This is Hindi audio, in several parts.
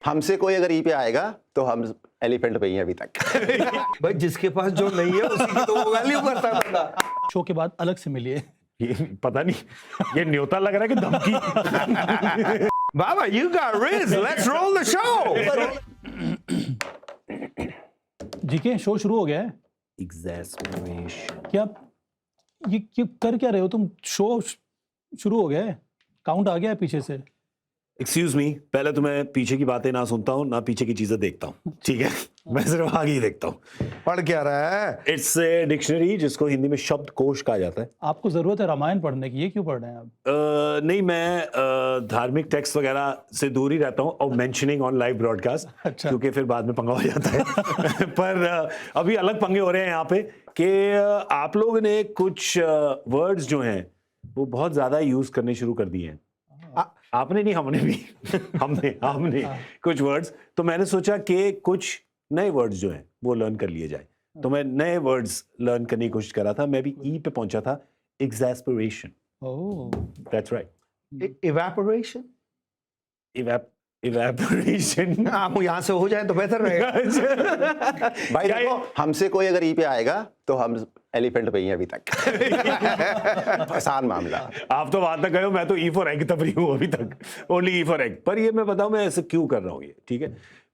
हमसे कोई अगर ई पे आएगा तो हम एलिफेंट पे ही हैं अभी तक। भाई जिसके पास जो नहीं है उसी की तो वो वैल्यू करता है बंदा। शो के बाद अलग से मिलिए। ये पता नहीं ये न्योता लग रहा है कि धमकी। बाबा you got riz, let's roll the show। GK show शुरू हो गया है। Exasperation। क्या ये कर क्या रहे हो तुम? शो शुरू हो गया है, काउंट आ गया है पीछे से। एक्सक्यूज मी, पहले तो मैं पीछे की बातें ना सुनता हूँ ना पीछे की चीजें देखता हूँ, ठीक है? मैं सिर्फ आगे ही देखता हूँ। पढ़ क्या रहा है? इट्स ए डिक्शनरी जिसको हिंदी में शब्द कोश कहा जाता है। आपको जरूरत है रामायण पढ़ने की, ये क्यों पढ़ रहे हैं आप? नहीं, मैं धार्मिक टेक्स्ट वगैरह से दूर ही रहता हूँ और मेंशनिंग ऑन लाइव ब्रॉडकास्ट, अच्छा। क्योंकि फिर बाद में पंगा हो जाता है। पर अभी अलग पंगे हो रहे हैं यहाँ पे कि आप लोगों ने कुछ वर्ड्स जो हैं वो बहुत ज्यादा यूज करने शुरू कर दिए हैं। आपने नहीं, हमने भी हमने कुछ वर्ड्स, तो मैंने सोचा कि कुछ नए वर्ड्स जो हैं वो लर्न कर लिए जाए, तो मैं नए वर्ड्स लर्न करने की कोशिश कर रहा था। मैं भी ई पे पहुंचा था, एग्जैस्परेशन। ओह, दैट्स राइट। इवेपोरेशन। इवेपोरेशन। आप यहाँ से हो जाए तो बेहतर रहेगा। भाई देखो, हमसे कोई अगर ई पे आएगा तो हम एलिफेंट पे ही हैं अभी तक। आसान मामला। आप तो वहां तक गए हो, मैं तो ई फॉर एग तब रही हूँ अभी तक, ओनली ई फॉर एग। पर ये मैं बताऊं मैं ऐसे क्यों कर रहा हूँ ये, ठीक है?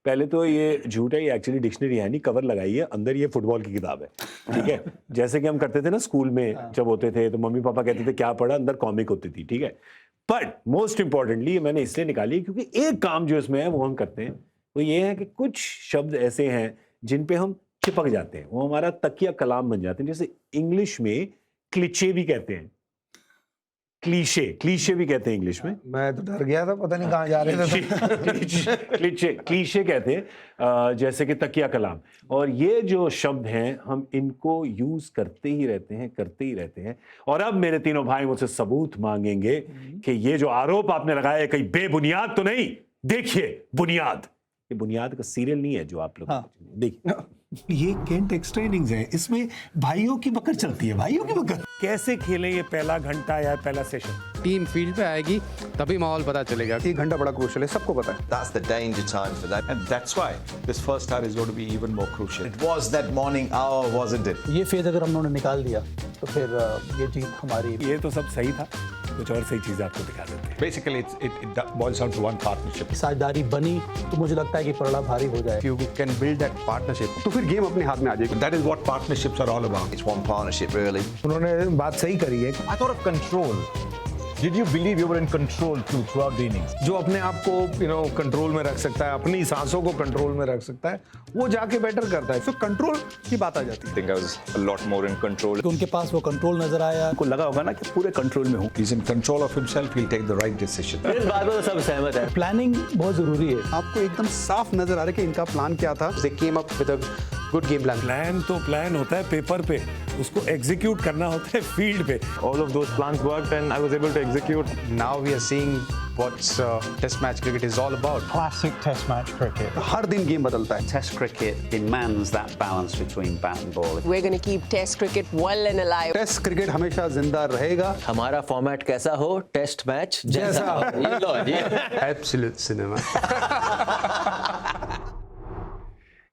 पहले तो ये झूठ है, ये एक्चुअली डिक्शनरी है नहीं, कवर लगाई है, अंदर ये फुटबॉल की किताब है, ठीक है? जैसे कि हम करते थे ना स्कूल में जब होते थे, तो मम्मी पापा कहते थे क्या पढ़ा, अंदर कॉमिक होती थी, ठीक है? बट मोस्ट इंपॉर्टेंटली मैंने इसलिए निकाली क्योंकि एक काम जो इसमें है वो हम करते हैं, वो ये है कि कुछ शब्द ऐसे हैं जिन पे हम चिपक जाते हैं, वो हमारा तकिया कलाम बन जाते हैं। जैसे इंग्लिश में क्लिचे भी कहते हैं, क्लीशे भी कहते हैं इंग्लिश में। मैं तो डर गया था, पता नहीं कहाँ जा रहे थे। क्लीशे कहते हैं, जैसे कि तकिया कलाम। और ये जो शब्द हैं हम इनको यूज करते ही रहते हैं। और अब मेरे तीनों भाई मुझसे सबूत मांगेंगे कि ये जो आरोप आपने लगाया है कहीं बेबुनियाद तो नहीं। देखिए बुनियाद, ये बुनियाद का सीरियल नहीं है जो आप लोग देखिए। ये केंट एक्स्ट्रा इनिंग्स है, इसमें भाइयों की बकर चलती है, भाइयों की बकर। कैसे खेलें ये पहला घंटा या पहला सेशन? टीम फील्ड पे आएगी तभी माहौल पता चलेगा। 1 घंटा बड़ा क्रूशियल है, सबको पता है। That's the danger time for that. And that's why this first hour is going to be even more crucial. It was that morning hour, wasn't it? ये फेज अगर हम लोगों ने निकाल दिया तो फिर ये जीत हमारी। ये तो सब सही था, कुछ और सही चीजें आपको दिखा देते हैं। Basically, it boils down to one partnership. साझेदारी बनी तो मुझे लगता है कि पलड़ा भारी हो जाए। You can build that partnership. तो फिर गेम अपने हाथ में आ जाएगी। That is what partnerships are all about. It's one partnership, really. उन्होंने बात सही करी है। I thought of control. Did you believe you were in control throughout the innings? जो अपने आप को कंट्रोल में रख सकता है, अपनी सांसों को कंट्रोल में रख सकता है, वो जाके बेटर करता है। तो कंट्रोल की बात आ जाती है। I think I was a lot more in control. उनके पास वो कंट्रोल नजर आया। को लगा होगा ना कि पूरे कंट्रोल में हूँ। He's in control of himself. He'll take the right decision. इस बात में तो सब सहमत है। प्लानिंग बहुत जरूरी है। आपको एकदम साफ नजर आ रहा है कि इनका प्लान क्या था। They came up with a good game plan. Plan तो प्लान होता है पेपर पे, उसको एग्जीक्यूट करना होता है फील्ड पे। All of those plans worked and I was able to execute. Now we are seeing what Test match cricket is all about. Classic Test match cricket. हर दिन गेम बदलता है। Test cricket demands that balance between bat and ball. We're going to keep Test cricket well and alive. Test cricket हमेशा जिंदा रहेगा। हमारा फॉर्मेट कैसा हो, टेस्ट मैच जैसा हो। ये लो जी। Absolute cinema.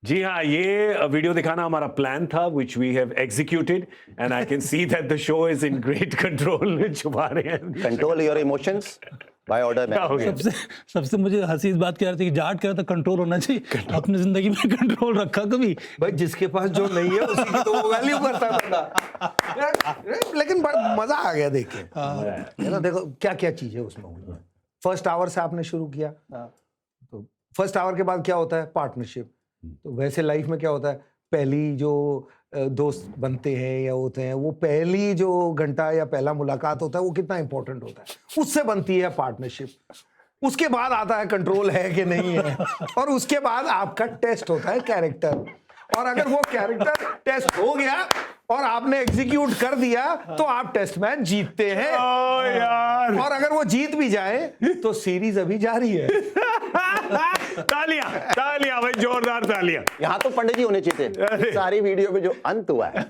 जी हाँ, ये वीडियो दिखाना हमारा प्लान था, which we have executed, and I can see that the show is in great control. छुपा रहे हैं। Control your emotions by order में। क्या हो गया? सबसे मुझे हंसी इस बात की आ रही थी कि जाट कह रहा था कंट्रोल होना चाहिए। अपनी जिंदगी में कंट्रोल रखा कभी? भाई जिसके पास जो नहीं है उसी की तो वो वैल्यू करता है बंदा। लेकिन मजा आ गया देख के। ये ना देखो क्या क्या चीजें उसमें हुई। फर्स्ट आवर से आपने शुरू किया, तो फर्स्ट आवर के बाद क्या होता है? पार्टनरशिप। तो वैसे लाइफ में क्या होता है? पहली जो दोस्त बनते हैं या होते हैं, वो पहली जो घंटा या पहला मुलाकात होता है वो कितना इंपॉर्टेंट होता है, उससे बनती है पार्टनरशिप। उसके बाद आता है कंट्रोल है कि नहीं है, और उसके बाद आपका टेस्ट होता है कैरेक्टर। और अगर वो कैरेक्टर टेस्ट हो गया और आपने एग्जीक्यूट कर दिया तो आप टेस्ट मैच जीतते हैं। यार। और अगर वो जीत भी जाए तो सीरीज अभी जारी है। तालियां भाई, जोरदार तालियां। तालियां। यहाँ तो पंडित जी होने चाहिए थे। सारी वीडियो में जो अंत हुआ है,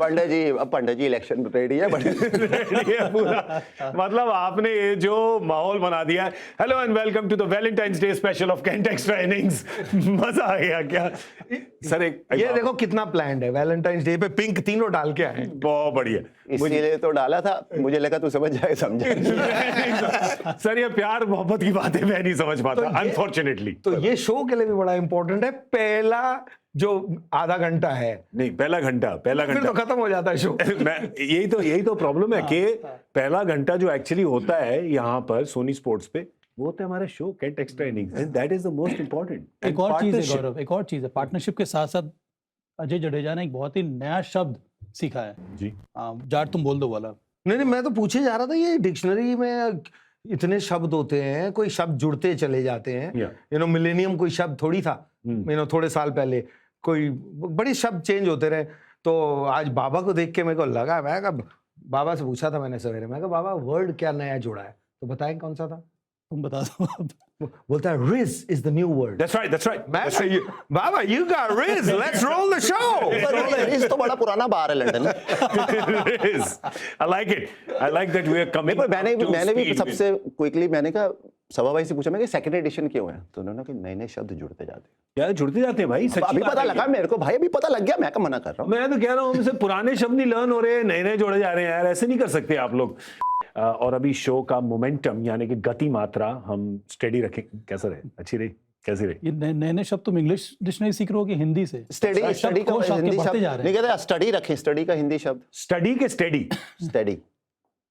पंडित जी इलेक्शन रेडी है, रेडी है पूरा। मतलब आपने ये जो माहौल बना दिया है। Hello and welcome to the valentine's day special of can't extra innings. मजा आ गया क्या सर? ये देखो कितना प्लान्ड है, वैलेंटाइंस डे पे पिंक तीनों डाल के आए। बहुत बढ़िया। इसीलिए तो डाला था, मुझे लगा तू समझ जाए, समझे। सर ये प्यार मोहब्बत की बातें मैं नहीं समझ पाता, अनफॉर्चुनेटली। तो ये शो के लिए भी बड़ा इंपॉर्टेंट है। पहला जो आधा घंटा है, नहीं पहला घंटा फिर तो खत्म हो जाता है शो। मैं यही तो प्रॉब्लम है कि पहला घंटा जो एक्चुअली होता है यहाँ पर सोनी स्पोर्ट्स पे, वो होता है हमारा show can't extra innings, and that is the most important. एक और चीज है गौरव, एक और चीज है, पार्टनरशिप के साथ साथ अजय जडेजा ने एक बहुत ही नया शब्द सीखा है जी। जाट तुम बोल दो वाला। नहीं, मैं तो पूछे जा रहा था, ये डिक्शनरी में इतने शब्द होते हैं, कोई शब्द जुड़ते चले जाते हैं। मिलेनियम कोई शब्द थोड़ी था, थोड़े साल पहले कोई बड़ी शब्द चेंज होते रहे। तो आज बाबा को देख के मेरे को लगा, मैं कहा, बाबा से पूछा था मैंने सवेरे, मैं कहा बाबा वर्ड क्या नया जुड़ा है, तो बताएं कौन सा था? तुम बता दो। बोलता है ridge is the new word. That's right. Baba you got ridge, let's roll the show. Ridge तो बड़ा पुराना बार है लंदन में। Riz. I like it. I like that we are coming. मैंने to भी speed सबसे क्विकली मैंने कहा, सभा भाई से पूछा मैं कि सेकंड एडिशन क्यों है, तो उन्होंने कहा नए नए शब्द जुड़ते जाते हैं। यार जुड़ते जाते हैं भाई, सच्ची अभी बात पता है लगा मेरे को भाई, अभी पता लग गया, मैं क्या मना कर रहा हूँ। मैं तो कह रहा हूँ हमसे पुराने शब्द नहीं लर्न हो रहे, नए नए जोड़े जा रहे हैं यार, ऐसे नहीं कर सकते आप लोग। और अभी शो का मोमेंटम यानी कि गति मात्रा हम स्टेडी रखें, कैसा रहे, अच्छी रही, कैसी रही? ये नए नए शब्द तुम इंग्लिश डिक्शनरी सीख रहे हो कि हिंदी से? स्टडी का हिंदी शब्द जा रहे नहीं कहते, स्टडी रखें, स्टडी का हिंदी शब्द स्टडी के स्टडी, स्टडी,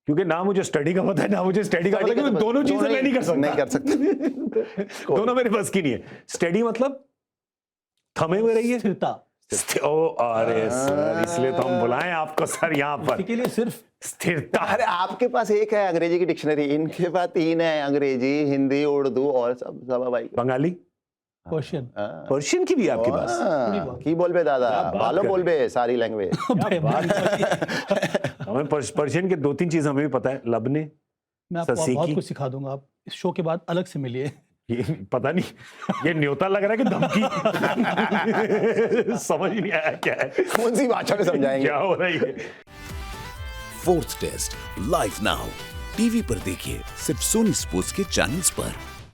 क्योंकि ना मुझे स्टडी का पता है ना मुझे स्टडी का पता है, क्योंकि दोनों चीजें मैं नहीं कर सकता। दोनों मेरे बस की नहीं है। स्टडी मतलब थमे हुए रहिए, स्थिरता। ओ अरे सर, इसलिए तो हम बुलाएं आपको सर यहाँ पर, के लिए सिर्फ स्थिरता। अरे आपके पास एक है अंग्रेजी की डिक्शनरी, इनके पास 3 है, अंग्रेजी, हिंदी, उर्दू और सब भाई बंगाली, पर्शियन। पर्शियन की भी आपके पास? की बोल बे दादा, भालो बोल बे, सारी लैंग्वेज। हमें पर्शियन के 2-3 चीज हमें भी पता है, लबने। मैं आपको बहुत कुछ सिखा दूंगा, आप इस शो के बाद अलग से मिलिए। ये पता नहीं, ये न्योता लग रहा है कि धमकी। समझ नहीं आया क्या है, कौन सी भाषा में समझाएंगे क्या हो रहा है। Fourth test live now TV पर देखिए, सिर्फ सोनी स्पोर्ट्स के चैनल्स पर।